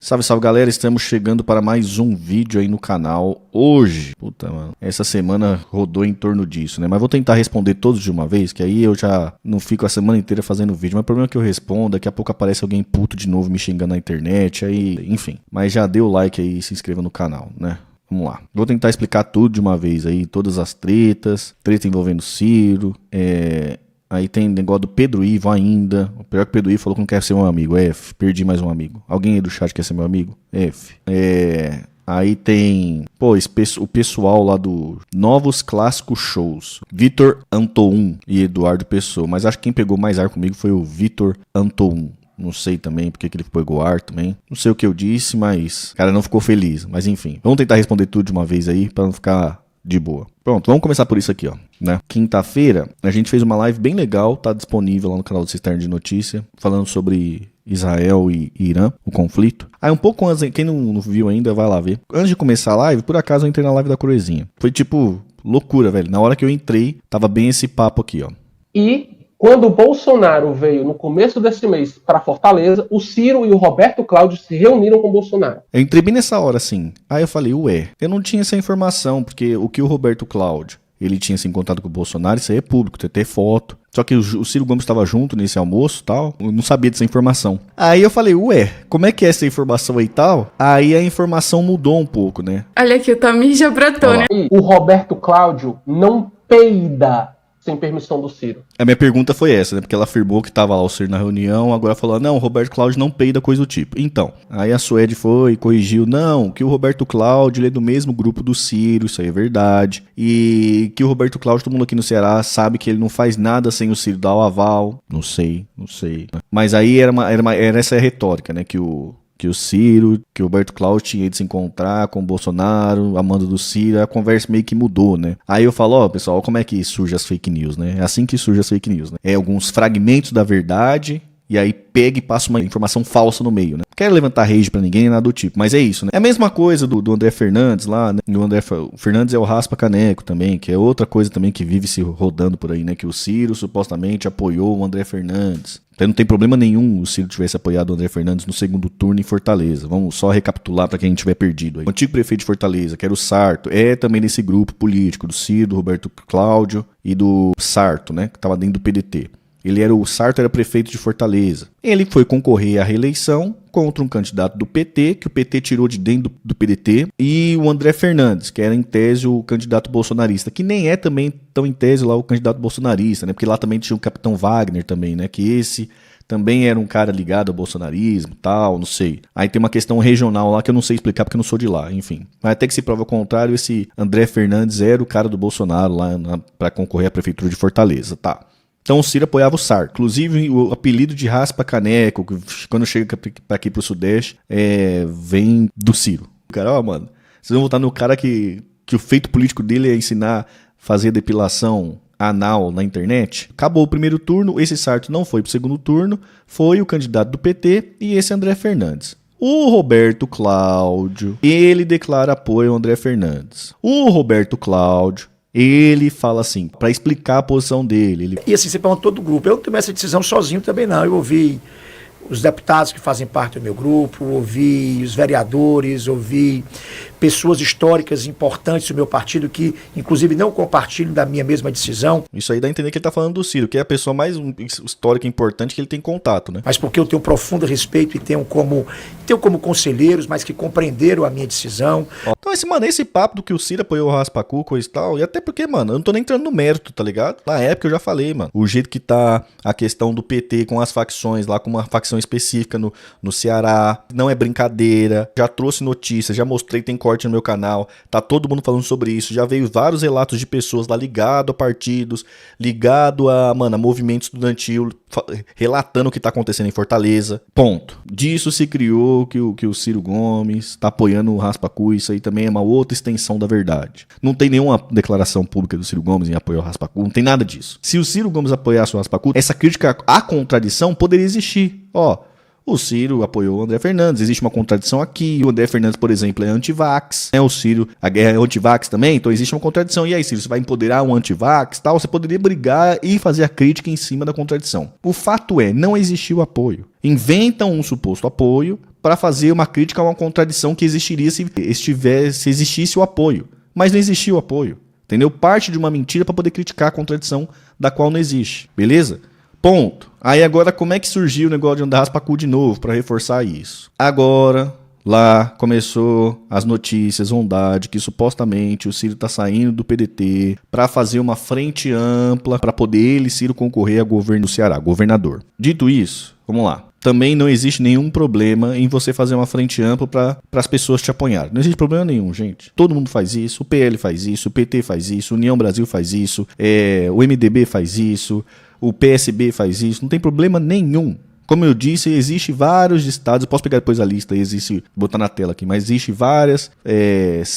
Salve, salve galera, estamos chegando para mais um vídeo aí no canal hoje. Puta, mano, essa semana rodou em torno disso, né? Mas vou tentar responder todos de uma vez, que aí eu já não fico a semana inteira fazendo vídeo. Mas o problema é que eu respondo, daqui a pouco aparece alguém puto de novo me xingando na internet, aí, enfim. Mas já dê o like aí e se inscreva no canal, né? Vamos lá. Vou tentar explicar tudo de uma vez aí, todas as tretas, treta envolvendo Ciro, Aí tem negócio do Pedro Ivo ainda. O pior que o Pedro Ivo falou que não quer ser meu amigo. F. Perdi mais um amigo. Alguém aí do chat quer ser meu amigo? F. Aí tem... Pô, o pessoal lá do Novos Clássicos Shows. Vitor Antoun e Eduardo Pessoa. Mas acho que quem pegou mais ar comigo foi o Vitor Antoun. Não sei também porque que ele pegou ar também. Não sei o que eu disse, mas... O cara não ficou feliz. Mas enfim. Vamos tentar responder tudo de uma vez aí pra não ficar... de boa. Pronto, vamos começar por isso aqui, ó, né? Quinta-feira, a gente fez uma live bem legal, tá disponível lá no canal do Cisterna de Notícia, falando sobre Israel e Irã, o conflito. Aí um pouco antes, quem não viu ainda, vai lá ver. Antes de começar a live, por acaso eu entrei na live da Coroezinha. Foi tipo, loucura, velho. Na hora que eu entrei, tava bem esse papo aqui, ó. Quando o Bolsonaro veio no começo desse mês para Fortaleza, o Ciro e o Roberto Cláudio se reuniram com o Bolsonaro. Eu entrei bem nessa hora, assim. Aí eu falei, eu não tinha essa informação, porque o que o Roberto Cláudio, ele tinha se encontrado com o Bolsonaro, isso aí é público, tem até foto. Só que o Ciro Gomes estava junto nesse almoço e tal, eu não sabia dessa informação. Aí eu falei, como é que é essa informação aí e tal? Aí a informação mudou um pouco, né? Olha aqui, o Tamir já brotou, né? E o Roberto Cláudio não peida sem permissão do Ciro. A minha pergunta foi essa, né? Porque ela afirmou que tava lá o Ciro na reunião, agora falou, não, o Roberto Cláudio não peida, coisa do tipo. Então, aí a Suede foi e corrigiu, não, que o Roberto Cláudio ele é do mesmo grupo do Ciro, isso aí é verdade. E que o Roberto Cláudio, todo mundo aqui no Ceará sabe que ele não faz nada sem o Ciro dar o aval. Não sei. Mas aí era essa retórica, né? Que o Ciro, que o Roberto Cláudio tinha ido se encontrar com o Bolsonaro, a mando do Ciro, a conversa meio que mudou, né? Aí eu falo, pessoal, como é que surge as fake news, né? É assim que surge as fake news, né? É alguns fragmentos da verdade, e aí pega e passa uma informação falsa no meio, né? Não quero levantar rage pra ninguém, nada do tipo, mas é isso, né? É a mesma coisa do André Fernandes lá, né? O Fernandes é o Raspa Caneco também, que é outra coisa também que vive se rodando por aí, né? Que o Ciro supostamente apoiou o André Fernandes. Então não tem problema nenhum o Ciro tivesse apoiado o André Fernandes no segundo turno em Fortaleza. Vamos só recapitular para quem tiver perdido aí. O antigo prefeito de Fortaleza, que era o Sarto, é também nesse grupo político do Ciro, do Roberto Cláudio e do Sarto, né? Que estava dentro do PDT. O Sarto era prefeito de Fortaleza. Ele foi concorrer à reeleição contra um candidato do PT, que o PT tirou de dentro do PDT, e o André Fernandes, que era em tese o candidato bolsonarista, que nem é também tão em tese lá o candidato bolsonarista, né? Porque lá também tinha o Capitão Wagner também, né? Que esse também era um cara ligado ao bolsonarismo, tal, não sei. Aí tem uma questão regional lá que eu não sei explicar porque eu não sou de lá, enfim. Mas até que se prova o contrário, esse André Fernandes era o cara do Bolsonaro lá para concorrer à prefeitura de Fortaleza, tá? Então o Ciro apoiava o Sarto. Inclusive o apelido de Raspa Caneco, quando chega pra aqui pro Sudeste, vem do Ciro. Cara, mano, vocês vão votar no cara que o feito político dele é ensinar a fazer depilação anal na internet? Acabou o primeiro turno, esse Sarto não foi pro segundo turno, foi o candidato do PT e esse André Fernandes. O Roberto Cláudio, ele declara apoio ao André Fernandes. O Roberto Cláudio, ele fala assim, pra explicar a posição dele. E assim, você pergunta todo o grupo. Eu não tomei essa decisão sozinho também, não. Eu ouvi os deputados que fazem parte do meu grupo, ouvi os vereadores, ouvi pessoas históricas importantes do meu partido que, inclusive, não compartilham da minha mesma decisão. Isso aí dá a entender que ele tá falando do Ciro, que é a pessoa mais histórica e importante que ele tem contato, né? Mas porque eu tenho profundo respeito e tenho como conselheiros, mas que compreenderam a minha decisão. Então esse papo do que o Ciro apoiou o Raspacu, coisa e tal, e até porque, mano, eu não tô nem entrando no mérito, tá ligado? Na época eu já falei, mano, o jeito que tá a questão do PT com as facções lá, com uma facção específica no Ceará, não é brincadeira, já trouxe notícias, já mostrei, tem corte no meu canal, tá todo mundo falando sobre isso, já veio vários relatos de pessoas lá ligado a partidos, ligado a movimento estudantil, relatando o que tá acontecendo em Fortaleza, ponto. Disso se criou que o Ciro Gomes tá apoiando o Raspacu, isso aí também é uma outra extensão da verdade. Não tem nenhuma declaração pública do Ciro Gomes em apoio ao Raspacu, não tem nada disso. Se o Ciro Gomes apoiasse o Raspacu, essa crítica à contradição poderia existir. O Ciro apoiou o André Fernandes, existe uma contradição aqui. O André Fernandes, por exemplo, é anti-vax, né? O Ciro, a guerra é anti-vax também, então existe uma contradição. E aí, Ciro, você vai empoderar um anti-vax, tal? Você poderia brigar e fazer a crítica em cima da contradição. O fato é, não existiu apoio. Inventam um suposto apoio para fazer uma crítica a uma contradição que existiria se existisse o apoio. Mas não existia o apoio, entendeu? Parte de uma mentira para poder criticar a contradição da qual não existe, beleza? Ponto. Aí agora como é que surgiu o negócio de andar raspa-cu de novo para reforçar isso? Agora, lá começou as notícias, ondade, que supostamente o Ciro tá saindo do PDT para fazer uma frente ampla para poder ele, Ciro, concorrer a governo do Ceará, governador. Dito isso, vamos lá. Também não existe nenhum problema em você fazer uma frente ampla para as pessoas te apoiarem. Não existe problema nenhum, gente. Todo mundo faz isso, o PL faz isso, o PT faz isso, União Brasil faz isso, o MDB faz isso, o PSB faz isso, não tem problema nenhum. Como eu disse, existe vários estados, eu posso pegar depois a lista, botar na tela aqui, mas existe vários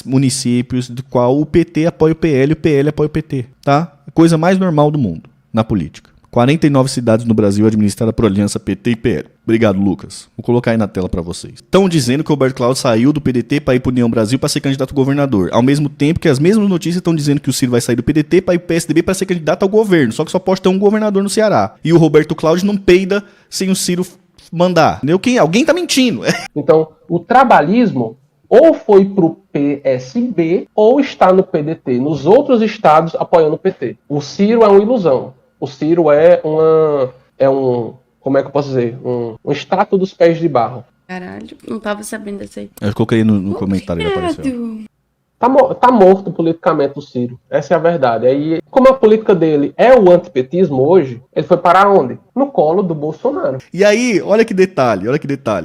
municípios do qual o PT apoia o PL e o PL apoia o PT, tá? Coisa mais normal do mundo, na política. 49 cidades no Brasil administradas por aliança PT e PL. Obrigado, Lucas. Vou colocar aí na tela pra vocês. Estão dizendo que o Roberto Cláudio saiu do PDT para ir pro União Brasil para ser candidato a governador. Ao mesmo tempo que as mesmas notícias estão dizendo que o Ciro vai sair do PDT para ir pro PSDB para ser candidato ao governo. Só que só pode ter um governador no Ceará. E o Roberto Cláudio não peida sem o Ciro mandar. Entendeu? Alguém tá mentindo. Então, o trabalhismo ou foi pro PSB ou está no PDT. Nos outros estados apoiando o PT. O Ciro é uma ilusão. O Ciro como é que eu posso dizer? Um extrato dos pés de barro. Caralho, não tava sabendo dessa aí. Eu coloquei no comentário que apareceu. Tá morto politicamente o Ciro. Essa é a verdade. Aí, como a política dele é o antipetismo hoje, ele foi parar onde? No colo do Bolsonaro. E aí, olha que detalhe.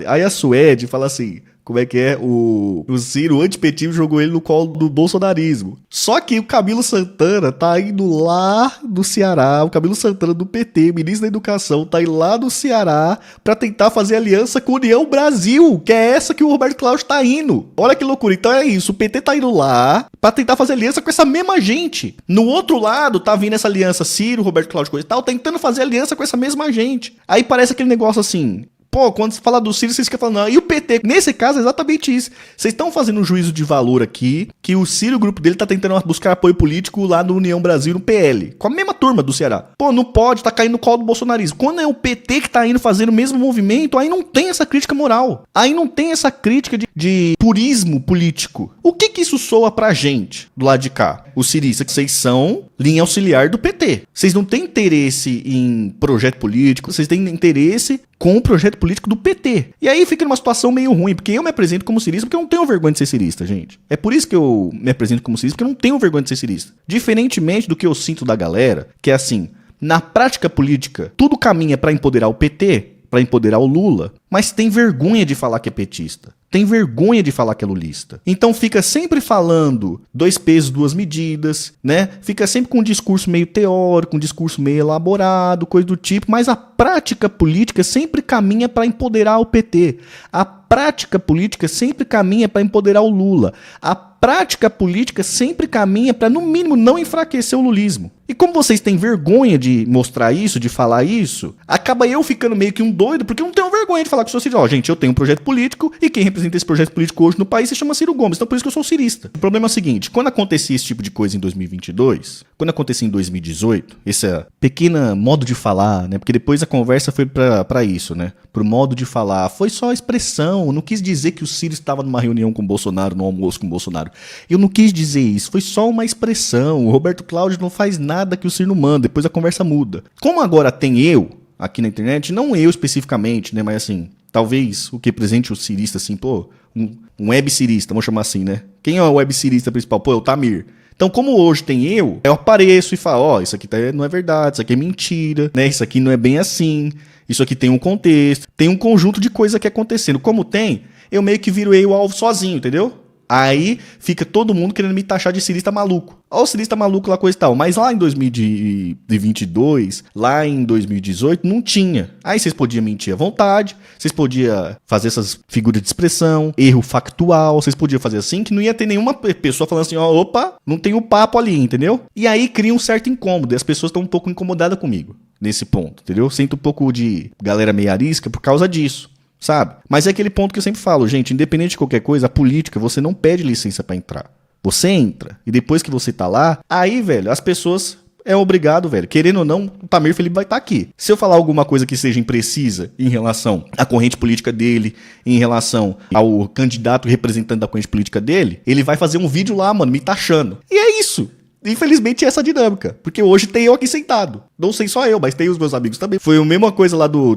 Aí a Suede fala assim... Como é que é? O Ciro, o antipetismo, jogou ele no colo do bolsonarismo. Só que o Camilo Santana tá indo lá do Ceará, o Camilo Santana do PT, ministro da Educação, tá indo lá do Ceará pra tentar fazer aliança com a União Brasil, que é essa que o Roberto Cláudio tá indo. Olha que loucura. Então é isso, o PT tá indo lá pra tentar fazer aliança com essa mesma gente. No outro lado tá vindo essa aliança Ciro, Roberto Cláudio, coisa e tal, tentando fazer aliança com essa mesma gente. Aí parece aquele negócio assim... Pô, quando você fala do Ciro, vocês ficam falando, não, e o PT? Nesse caso é exatamente isso. Vocês estão fazendo um juízo de valor aqui, que o Ciro, o grupo dele, tá tentando buscar apoio político lá no União Brasil, no PL, com a mesma turma do Ceará. Pô, não pode, tá caindo no colo do bolsonarismo. Quando é o PT que tá indo fazendo o mesmo movimento, aí não tem essa crítica moral. Aí não tem essa crítica de purismo político. O que isso soa pra gente, do lado de cá? Os ciristas, que vocês são linha auxiliar do PT. Vocês não têm interesse em projeto político, vocês têm interesse com o projeto político do PT. E aí fica numa situação meio ruim, porque eu me apresento como cirista porque eu não tenho vergonha de ser cirista, gente. É por isso que eu me apresento como cirista, porque eu não tenho vergonha de ser cirista. Diferentemente do que eu sinto da galera, que é assim, na prática política, tudo caminha pra empoderar o PT, pra empoderar o Lula, mas tem vergonha de falar que é petista. Tem vergonha de falar que é lulista. Então fica sempre falando 2 pesos, 2 medidas, né? Fica sempre com um discurso meio teórico, um discurso meio elaborado, coisa do tipo, mas a prática política sempre caminha para empoderar o PT. A prática política sempre caminha para empoderar o Lula. A prática política sempre caminha para, no mínimo, não enfraquecer o lulismo. E como vocês têm vergonha de mostrar isso, de falar isso, acaba eu ficando meio que um doido, porque eu não tenho vergonha de falar que eu sou cirista. Ó, gente, eu tenho um projeto político e quem representa esse projeto político hoje no país se chama Ciro Gomes. Então por isso que eu sou cirista. O problema é o seguinte, quando acontecia esse tipo de coisa em 2022, quando acontecia em 2018, esse pequeno modo de falar, né? Porque depois a conversa foi pra isso, né? Pro modo de falar. Foi só expressão. Não quis dizer que o Ciro estava numa reunião com o Bolsonaro, no almoço com o Bolsonaro. Eu não quis dizer isso. Foi só uma expressão. O Roberto Cláudio não faz nada que o Ciro não manda. Depois a conversa muda. Como agora tem eu aqui na internet, não eu especificamente, né? Mas assim, talvez o que represente o cirista, assim, pô, um web cirista, vamos chamar assim, né? Quem é o web cirista principal? Pô, é o Tamir. Então, como hoje tem eu apareço e falo, ó, isso aqui não é verdade, isso aqui é mentira, né? Isso aqui não é bem assim, isso aqui tem um contexto, tem um conjunto de coisas que acontecendo. Como tem, eu meio que viro eu o alvo sozinho, entendeu? Aí fica todo mundo querendo me taxar de cirista maluco. Ó, o cirista maluco lá, coisa e tal. Mas lá em 2022, lá em 2018, não tinha. Aí vocês podiam mentir à vontade, vocês podiam fazer essas figuras de expressão, erro factual, vocês podiam fazer assim, que não ia ter nenhuma pessoa falando assim, ó, opa, não tem o papo ali, entendeu? E aí cria um certo incômodo, e as pessoas estão um pouco incomodadas comigo nesse ponto, entendeu? Sinto um pouco de galera meio arisca por causa disso. Sabe? Mas é aquele ponto que eu sempre falo, gente, independente de qualquer coisa, a política, você não pede licença pra entrar. Você entra, e depois que você tá lá, aí, velho, as pessoas é obrigado, velho. Querendo ou não, o Tamir Felipe vai estar aqui. Se eu falar alguma coisa que seja imprecisa em relação à corrente política dele, em relação ao candidato representante da corrente política dele, ele vai fazer um vídeo lá, mano, me taxando. E é isso. Infelizmente é essa dinâmica, porque hoje tem eu aqui sentado. Não sei só eu, mas tem os meus amigos também. Foi a mesma coisa lá do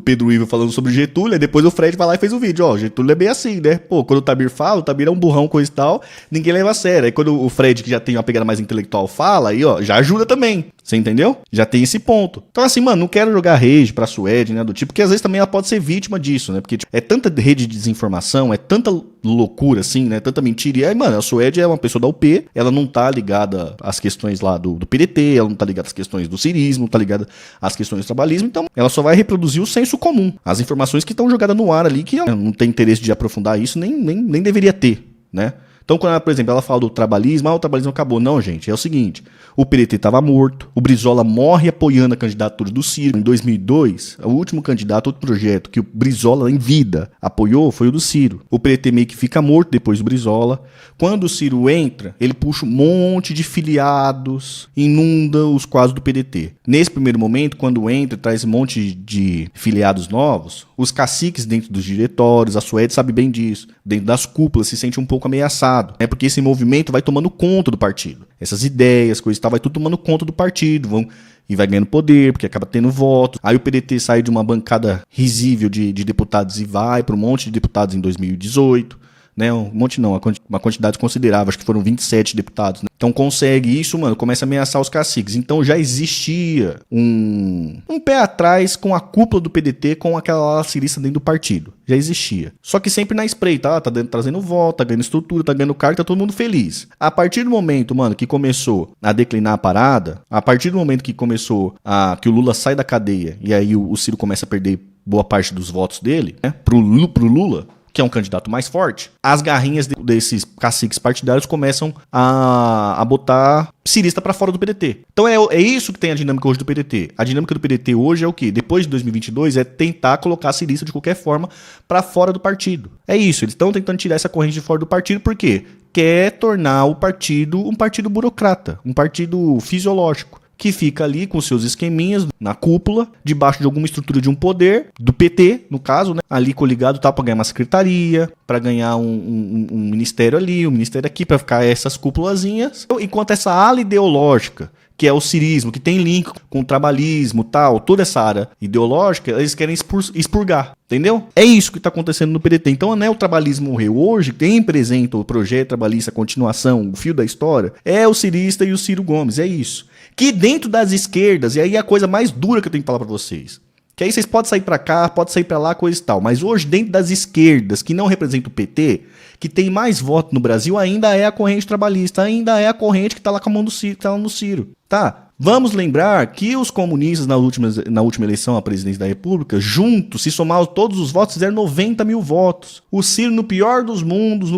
Pedro Ivo falando sobre Getúlio, e depois o Fred vai lá e fez o vídeo, ó, Getúlio é bem assim, né? Pô, quando o Tamir fala, o Tamir é um burrão, coisa e tal, ninguém leva a sério. Aí quando o Fred, que já tem uma pegada mais intelectual, fala, aí ó, já ajuda também. Você entendeu? Já tem esse ponto. Então assim, mano, não quero jogar rage pra Suede, né, do tipo, porque às vezes também ela pode ser vítima disso, né? Porque tipo, é tanta rede de desinformação, é tanta loucura assim, né? Tanta mentira. E aí, mano, a Suede é uma pessoa da UP, ela não tá ligada às questões lá do PDT, ela não tá ligada às questões do cirismo, não tá ligada às questões do trabalhismo, então ela só vai reproduzir o senso comum, as informações que estão jogadas no ar ali, que não tem interesse de aprofundar isso, nem deveria ter, né? Então, quando ela, por exemplo, ela fala do trabalhismo, o trabalhismo acabou. Não, gente, é o seguinte, o PDT estava morto, o Brizola morre apoiando a candidatura do Ciro. Em 2002, o último candidato, outro projeto que o Brizola em vida apoiou foi o do Ciro. O PDT meio que fica morto depois do Brizola. Quando o Ciro entra, ele puxa um monte de filiados, inunda os quadros do PDT. Nesse primeiro momento, quando entra, traz um monte de filiados novos, os caciques dentro dos diretórios, a Suede sabe bem disso, dentro das cúpulas, se sente um pouco ameaçado. É porque esse movimento vai tomando conta do partido. Essas ideias, coisas e tal, vai tudo tomando conta do partido, e vai ganhando poder, porque acaba tendo voto. Aí o PDT sai de uma bancada risível de deputados e vai para um monte de deputados em 2018. Né, um monte não, uma quantidade considerável, acho que foram 27 deputados, né? Então consegue isso, mano, começa a ameaçar os caciques. Então já existia um pé atrás com a cúpula do PDT, com aquela ala cirista dentro do partido. Já existia. Só que sempre na espreita, tá trazendo voto, tá ganhando estrutura, tá ganhando cargo, tá todo mundo feliz. A partir do momento, mano, que começou a declinar a parada, a partir do momento que começou que o Lula sai da cadeia, e aí o Ciro começa a perder boa parte dos votos dele, né, pro Lula, que é um candidato mais forte, as garrinhas desses caciques partidários começam a botar cirista pra fora do PDT. Então é isso que tem a dinâmica hoje do PDT. A dinâmica do PDT hoje é o quê? Depois de 2022 é tentar colocar cirista de qualquer forma pra fora do partido. É isso, eles estão tentando tirar essa corrente de fora do partido, por quê? Quer tornar o partido um partido burocrata, um partido fisiológico, que fica ali com seus esqueminhas na cúpula, debaixo de alguma estrutura de um poder, do PT, no caso, né? Ali coligado tá, para ganhar uma secretaria, para ganhar um ministério ali, um ministério aqui, para ficar essas cúpulazinhas. Enquanto essa ala ideológica, que é o cirismo, que tem link com o trabalhismo, tal, toda essa área ideológica, eles querem expurgar, entendeu? É isso que está acontecendo no PDT. Então, né, o trabalhismo morreu hoje, quem representa o projeto trabalhista, a continuação, o fio da história, é o cirista e o Ciro Gomes, é isso. Que dentro das esquerdas, e aí é a coisa mais dura que eu tenho que falar pra vocês, que aí vocês podem sair pra cá, podem sair pra lá, coisa e tal, mas hoje dentro das esquerdas, que não representa o PT, que tem mais voto no Brasil, ainda é a corrente trabalhista, ainda é a corrente que tá lá com a mão do Ciro, tá lá no Ciro, tá? Vamos lembrar que os comunistas na última eleição à presidência da República, juntos, se somar todos os votos, fizeram 90 mil votos. O Ciro, no pior dos mundos,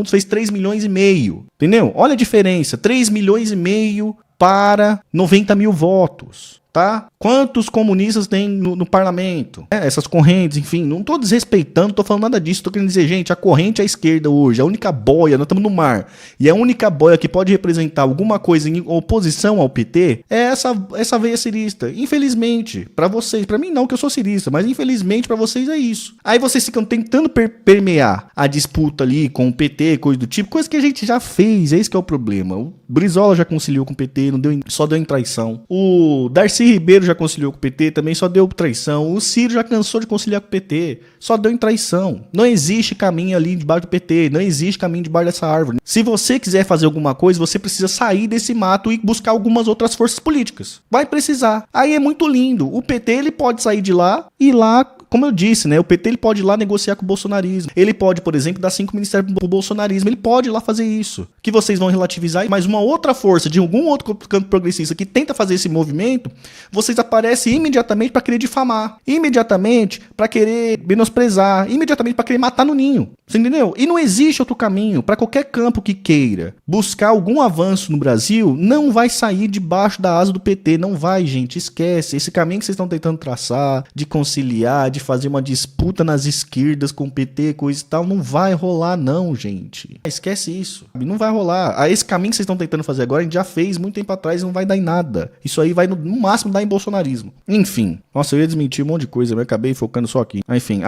fez 3 milhões e meio. Entendeu? Olha a diferença, 3 milhões e meio para 90 mil votos, tá? Quantos comunistas tem no parlamento? Essas correntes, enfim, não tô desrespeitando, não tô falando nada disso, tô querendo dizer, gente, a corrente à esquerda hoje, a única boia, nós estamos no mar, e a única boia que pode representar alguma coisa em oposição ao PT é essa veia cirista. Infelizmente, pra vocês, pra mim não, que eu sou cirista, mas infelizmente pra vocês é isso. Aí vocês ficam tentando permear a disputa ali com o PT, coisa do tipo, coisa que a gente já fez, é isso que é o problema. O Brizola já conciliou com o PT, só deu em traição. O Darcy Ribeiro já conciliou com o PT, também só deu traição. O Ciro já cansou de conciliar com o PT, só deu em traição. Não existe caminho ali debaixo do PT, não existe caminho debaixo dessa árvore. Se você quiser fazer alguma coisa, você precisa sair desse mato e buscar algumas outras forças políticas. Vai precisar. Aí é muito lindo. O PT, ele pode sair de lá e lá, como eu disse, né? O PT, ele pode ir lá negociar com o bolsonarismo. Ele pode, por exemplo, dar 5 ministérios pro bolsonarismo. Ele pode ir lá fazer isso. Que vocês vão relativizar, mas uma outra força de algum outro campo progressista que tenta fazer esse movimento, vocês aparecem imediatamente para querer difamar, imediatamente para querer menosprezar, imediatamente para querer matar no ninho. Você entendeu? E não existe outro caminho. Para qualquer campo que queira buscar algum avanço no Brasil, não vai sair debaixo da asa do PT. Não vai, gente. Esquece. Esse caminho que vocês estão tentando traçar, de conciliar, de fazer uma disputa nas esquerdas com o PT, coisa e tal, não vai rolar não, gente. Esquece isso. Não vai rolar. Esse caminho que vocês estão tentando fazer agora, a gente já fez muito tempo atrás e não vai dar em nada. Isso aí vai no máximo dar em bolsonarismo. Enfim. Nossa, eu ia desmentir um monte de coisa, mas eu acabei focando só aqui. Enfim.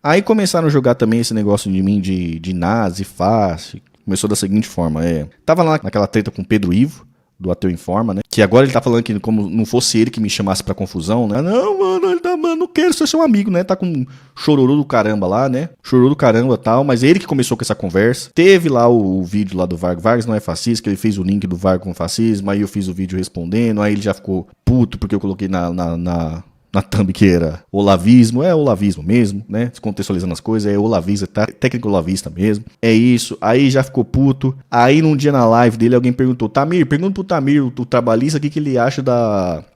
Aí começaram a jogar também esse negócio de mim de nazi, fácil. Começou da seguinte forma, tava lá naquela treta com o Pedro Ivo, do Ateu Informa, né? Que agora ele tá falando que como não fosse ele que me chamasse pra confusão, né? Não, mano, ele tá, mano, não quero ser seu amigo, né? Tá com chororô do caramba lá, né? Chororô do caramba e tal, mas ele que começou com essa conversa. Teve lá o vídeo lá do Vargas. Vargas não é fascista, que ele fez o link do Vargas com fascismo, aí eu fiz o vídeo respondendo, aí ele já ficou puto porque eu coloquei na thumb que era olavismo, é olavismo mesmo, né? Descontextualizando as coisas, é olavista, tá? Técnico olavista mesmo. É isso. Aí já ficou puto. Aí num dia na live dele alguém perguntou, pergunta pro Tamir, o trabalhista, o que ele acha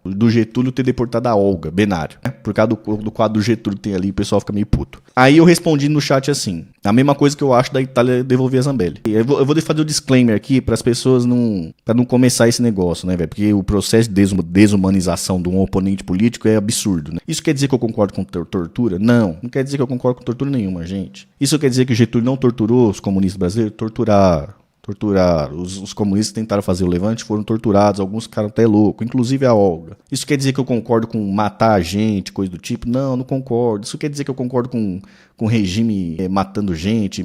do Getúlio ter deportado a Olga Benário, né? Por causa do quadro do Getúlio que tem ali, o pessoal fica meio puto. Aí eu respondi no chat assim, a mesma coisa que eu acho da Itália devolver a Zambelli. Eu vou fazer o disclaimer aqui para as pessoas pra não começar esse negócio, né, velho? Porque o processo de desumanização de um oponente político é absurdo, né? Isso quer dizer que eu concordo com tortura? Não quer dizer que eu concordo com tortura nenhuma, gente. Isso quer dizer que o Getúlio não torturou os comunistas brasileiros? Torturaram. Os comunistas tentaram fazer o levante, foram torturados, alguns ficaram até loucos, inclusive a Olga. Isso quer dizer que eu concordo com matar a gente, coisa do tipo? Não concordo. Isso quer dizer que eu concordo com o regime matando gente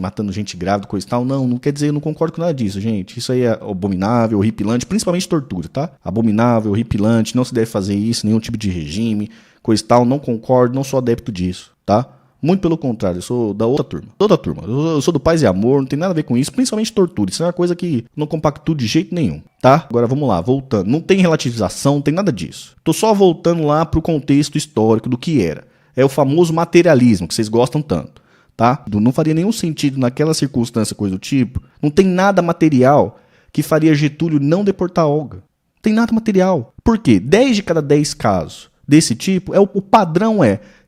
grávida, coisa e tal? Não quer dizer, eu não concordo com nada disso, gente. Isso aí é abominável, horripilante, principalmente tortura, tá? Abominável, horripilante, não se deve fazer isso, nenhum tipo de regime, coisa e tal, não concordo, não sou adepto disso, tá? Muito pelo contrário, eu sou da outra turma. Eu sou do paz e amor, não tem nada a ver com isso, principalmente tortura. Isso é uma coisa que não compactuo de jeito nenhum, tá? Agora vamos lá, voltando. Não tem relativização, não tem nada disso. Tô só voltando lá pro contexto histórico do que era. É o famoso materialismo, que vocês gostam tanto, tá? Não faria nenhum sentido naquela circunstância, coisa do tipo. Não tem nada material que faria Getúlio não deportar a Olga. Não tem nada material. Por quê? 10 de cada 10 casos desse tipo, o padrão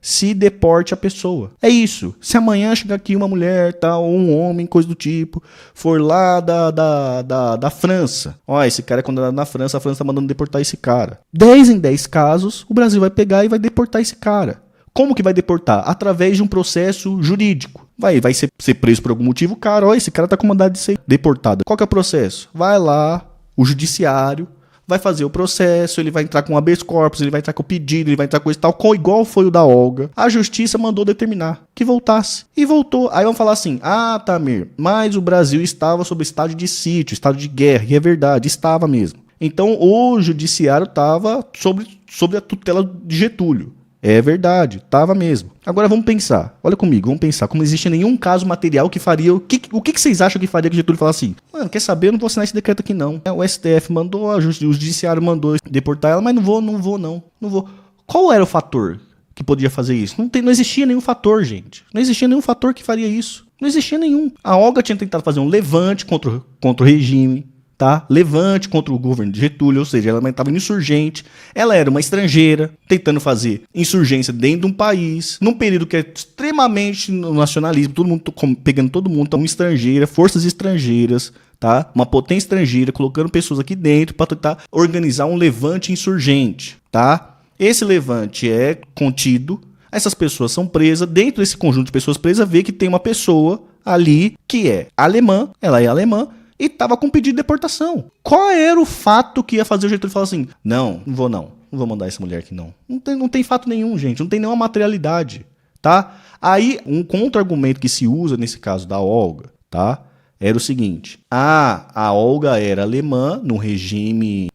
se deporte a pessoa. É isso. Se amanhã chegar aqui uma mulher, tal, ou um homem, coisa do tipo, for lá da França. Ó, esse cara é condenado na França, a França tá mandando deportar esse cara. 10 em 10 casos, o Brasil vai pegar e vai deportar esse cara. Como que vai deportar? Através de um processo jurídico. Vai ser preso por algum motivo, cara, ó, esse cara tá com mandado de ser deportado. Qual que é o processo? Vai lá, o judiciário vai fazer o processo, ele vai entrar com habeas corpus, ele vai entrar com o pedido, ele vai entrar com coisa e tal, igual foi o da Olga. A justiça mandou determinar que voltasse. E voltou. Aí vão falar assim, Tamir, mas o Brasil estava sob estado de sítio, estado de guerra. E é verdade, estava mesmo. Então o judiciário estava sobre a tutela de Getúlio. É verdade, tava mesmo. Agora vamos pensar, olha comigo, vamos pensar, como não existe nenhum caso material que faria, o que vocês acham que faria que Getúlio falasse assim, mano, quer saber, eu não vou assinar esse decreto aqui não. O STF mandou, o judiciário mandou deportar ela, mas não vou. Qual era o fator que podia fazer isso? Não existia nenhum fator, gente. Não existia nenhum fator que faria isso. Não existia nenhum. A Olga tinha tentado fazer um levante contra o regime, tá? Levante contra o governo de Getúlio, ou seja, ela estava insurgente, ela era uma estrangeira, tentando fazer insurgência dentro de um país, num período que é extremamente nacionalismo, todo mundo pegando todo mundo, então estrangeira, forças estrangeiras, tá? Uma potência estrangeira, colocando pessoas aqui dentro para tentar organizar um levante insurgente, tá? Esse levante é contido, essas pessoas são presas, dentro desse conjunto de pessoas presas, vê que tem uma pessoa ali que é alemã, ela é alemã, e estava com pedido de deportação. Qual era o fato que ia fazer o Getúlio falar assim, não vou mandar essa mulher aqui não. Não tem fato nenhum, gente, não tem nenhuma materialidade, tá? Aí, um contra-argumento que se usa nesse caso da Olga, tá? Era o seguinte, a Olga era alemã no regime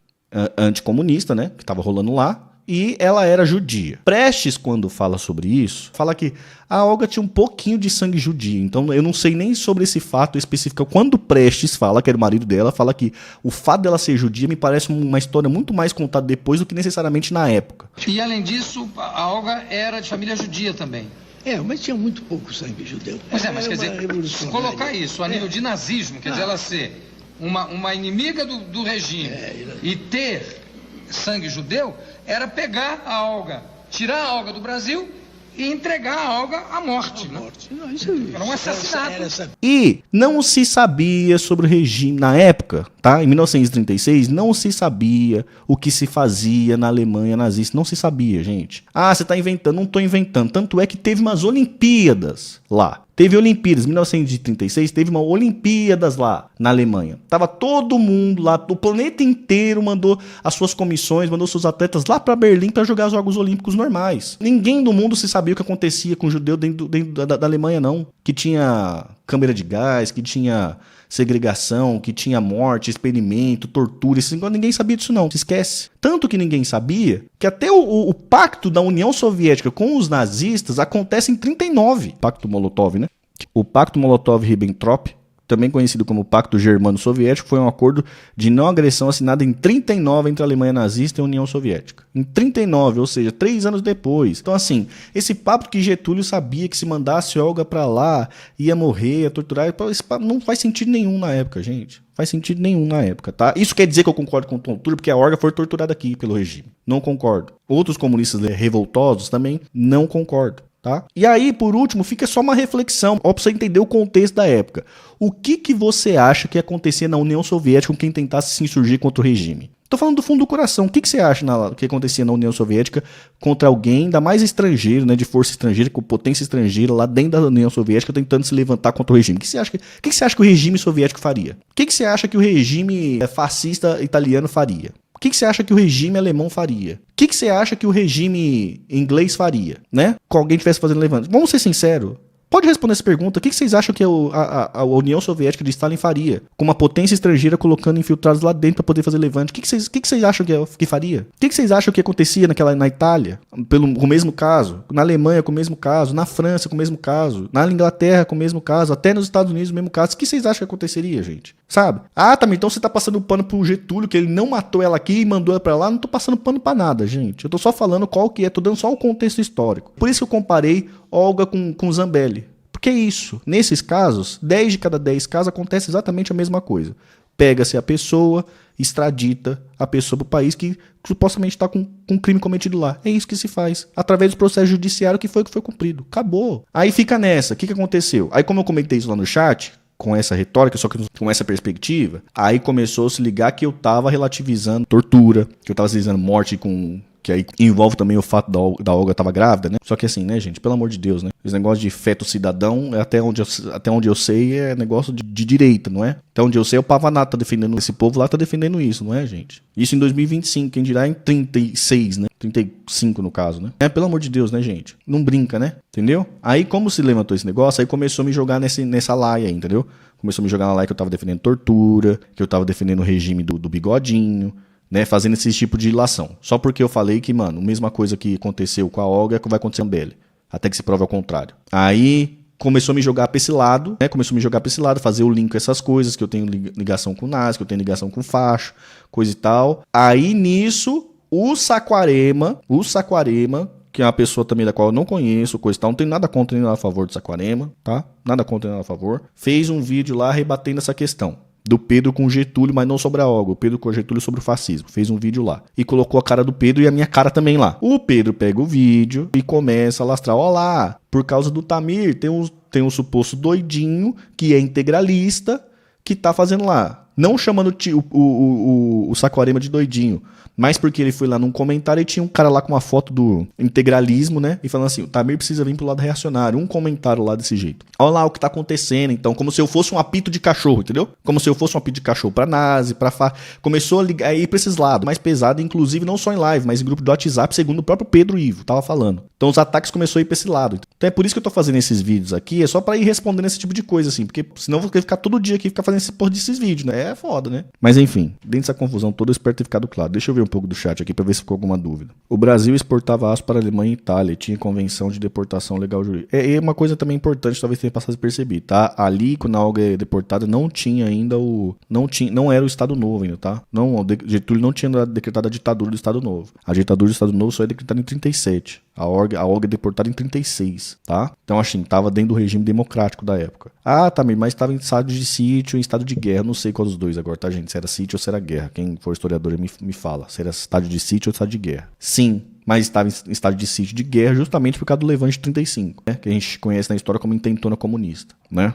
anticomunista, né, que estava rolando lá, e ela era judia. Prestes, quando fala sobre isso, fala que a Olga tinha um pouquinho de sangue judio. Então eu não sei nem sobre esse fato específico. Quando Prestes fala, que era o marido dela, fala que o fato dela ser judia me parece uma história muito mais contada depois do que necessariamente na época. E além disso, a Olga era de família judia também. Mas tinha muito pouco sangue judeu. Pois mas quer dizer, colocar isso a nível de nazismo, quer dizer, ela ser uma inimiga do regime e ter sangue judeu, era pegar a Olga, tirar a Olga do Brasil e entregar a Olga à morte. Né? Não, isso Era um assassinato. E não se sabia sobre o regime na época, tá? Em 1936 não se sabia o que se fazia na Alemanha nazista, não se sabia, gente. Ah, você tá inventando, não tô inventando. Tanto é que teve umas Olimpíadas lá. Teve Olimpíadas, em 1936 teve uma Olimpíadas lá na Alemanha. Tava todo mundo lá, o planeta inteiro mandou as suas comissões, mandou seus atletas lá pra Berlim pra jogar os Jogos Olímpicos normais. Ninguém do mundo se sabia o que acontecia com o judeu dentro da Alemanha, não. Que tinha câmara de gás, que tinha segregação, que tinha morte, experimento, tortura, ninguém sabia disso não, se esquece. Tanto que ninguém sabia que até o pacto da União Soviética com os nazistas acontece em 39, pacto Molotov, né? O pacto Molotov-Ribbentrop, também conhecido como Pacto Germano-Soviético, foi um acordo de não agressão assinado em 39 entre a Alemanha nazista e a União Soviética. Em 39, ou seja, 3 anos depois. Então, assim, esse papo que Getúlio sabia que se mandasse Olga pra lá, ia morrer, ia torturar, esse papo não faz sentido nenhum na época, gente. Faz sentido nenhum na época, tá? Isso quer dizer que eu concordo com tortura, porque a Olga foi torturada aqui pelo regime. Não concordo. Outros comunistas revoltosos também não concordam. Tá? E aí, por último, fica só uma reflexão, ó, pra você entender o contexto da época. O que você acha que acontecia na União Soviética com quem tentasse se insurgir contra o regime? Tô falando do fundo do coração. O que você acha que acontecia na União Soviética contra alguém, ainda mais estrangeiro, né, de força estrangeira, com potência estrangeira, lá dentro da União Soviética, tentando se levantar contra o regime? O que você acha que o regime soviético faria? O que você acha que o regime fascista italiano faria? O que você acha que o regime alemão faria? O que você acha que o regime inglês faria, né? Com alguém estivesse fazendo levante. Vamos ser sinceros. Pode responder essa pergunta. O que vocês acham que a União Soviética de Stalin faria? Com uma potência estrangeira colocando infiltrados lá dentro para poder fazer levante. O que vocês acham que faria? O que vocês acham que acontecia na Itália? Com o mesmo caso. Na Alemanha com o mesmo caso. Na França com o mesmo caso. Na Inglaterra com o mesmo caso. Até nos Estados Unidos com o mesmo caso. O que vocês acham que aconteceria, gente? Sabe? Ah, tá, então você tá passando pano pro Getúlio, que ele não matou ela aqui e mandou ela pra lá. Não tô passando pano pra nada, gente. Eu tô só falando qual que é. Tô dando só o contexto histórico. Por isso que eu comparei Olga com Zambelli. Porque é isso. Nesses casos, 10 de cada 10 casos acontece exatamente a mesma coisa. Pega-se a pessoa, extradita a pessoa pro país que supostamente está com um crime cometido lá. É isso que se faz. Através do processo judiciário que foi cumprido. Acabou. Aí fica nessa. O que aconteceu? Aí como eu comentei isso lá no chat, com essa retórica, só que com essa perspectiva, aí começou a se ligar que eu tava relativizando tortura, que eu tava relativizando morte que aí envolve também o fato da Olga tava grávida, né? Só que assim, né, gente, pelo amor de Deus, né? Esse negócio de feto cidadão, até onde eu sei, é negócio de direita, não é? Até onde eu sei, o Pavanato tá defendendo, esse povo lá tá defendendo isso, não é, gente? Isso em 2025, quem dirá em 36, né? 35 no caso, né? Pelo amor de Deus, né, gente? Não brinca, né? Entendeu? Aí como se levantou esse negócio, aí começou a me jogar nessa laia aí, entendeu? Começou a me jogar na laia que eu tava defendendo tortura, que eu tava defendendo o regime do bigodinho, né, fazendo esse tipo de ilação. Só porque eu falei que, mano, a mesma coisa que aconteceu com a Olga é que vai acontecer com a Zambelli. Até que se prove ao contrário. Aí começou a me jogar pra esse lado, né? Fazer o link com essas coisas, que eu tenho ligação com o nazi, que eu tenho ligação com o facho, coisa e tal. Aí nisso, o Saquarema, que é uma pessoa também da qual eu não conheço, coisa e tal, não tem nada contra nem nada a favor do Saquarema, tá? Nada contra nem nada a favor. Fez um vídeo lá rebatendo essa questão. Do Pedro com o Getúlio, mas não sobre a Olga. O Pedro com o Getúlio sobre o fascismo. Fez um vídeo lá. E colocou a cara do Pedro e a minha cara também lá. O Pedro pega o vídeo e começa a lastrar. Ó lá, por causa do Tamir, tem um suposto doidinho que é integralista que tá fazendo lá. Não chamando o Saquarema de doidinho, mas porque ele foi lá num comentário e tinha um cara lá com uma foto do integralismo, né? E falando assim, o Tamir precisa vir pro lado reacionário. Um comentário lá desse jeito. Olha lá o que tá acontecendo, então, como se eu fosse um apito de cachorro, entendeu? Como se eu fosse um apito de cachorro pra nazi, começou a ligar aí pra esses lados, mais pesado, inclusive não só em live, mas em grupo do WhatsApp, segundo o próprio Pedro Ivo tava falando. Então os ataques começaram a ir pra esse lado. Então é por isso que eu tô fazendo esses vídeos aqui, é só pra ir respondendo esse tipo de coisa, assim, porque senão eu vou ficar todo dia aqui, ficar fazendo esse porra desses vídeos, né? É foda, né? Mas enfim, dentro dessa confusão toda, eu espero ter ficado claro. Deixa eu ver um pouco do chat aqui pra ver se ficou alguma dúvida. O Brasil exportava aço para a Alemanha e Itália e tinha convenção de deportação legal jurídica. É uma coisa também importante, talvez tenha passado a perceber, tá? Ali, quando a Olga é deportada, não tinha ainda não era o Estado Novo ainda, tá? Não, o Getúlio não tinha decretado a ditadura do Estado Novo. A ditadura do Estado Novo só é decretada em 37. A Olga é deportada em 36, tá? Então, assim, tava dentro do regime democrático da época. Ah, tá, mas tava em estado de sítio, em estado de guerra. Não sei qual dos dois agora, tá, gente? Se era sítio ou se era guerra. Quem for historiador me fala. Se era estado de sítio ou estado de guerra. Sim, mas estava em estado de sítio de guerra justamente por causa do Levante de 35, né? Que a gente conhece na história como intentona comunista, né?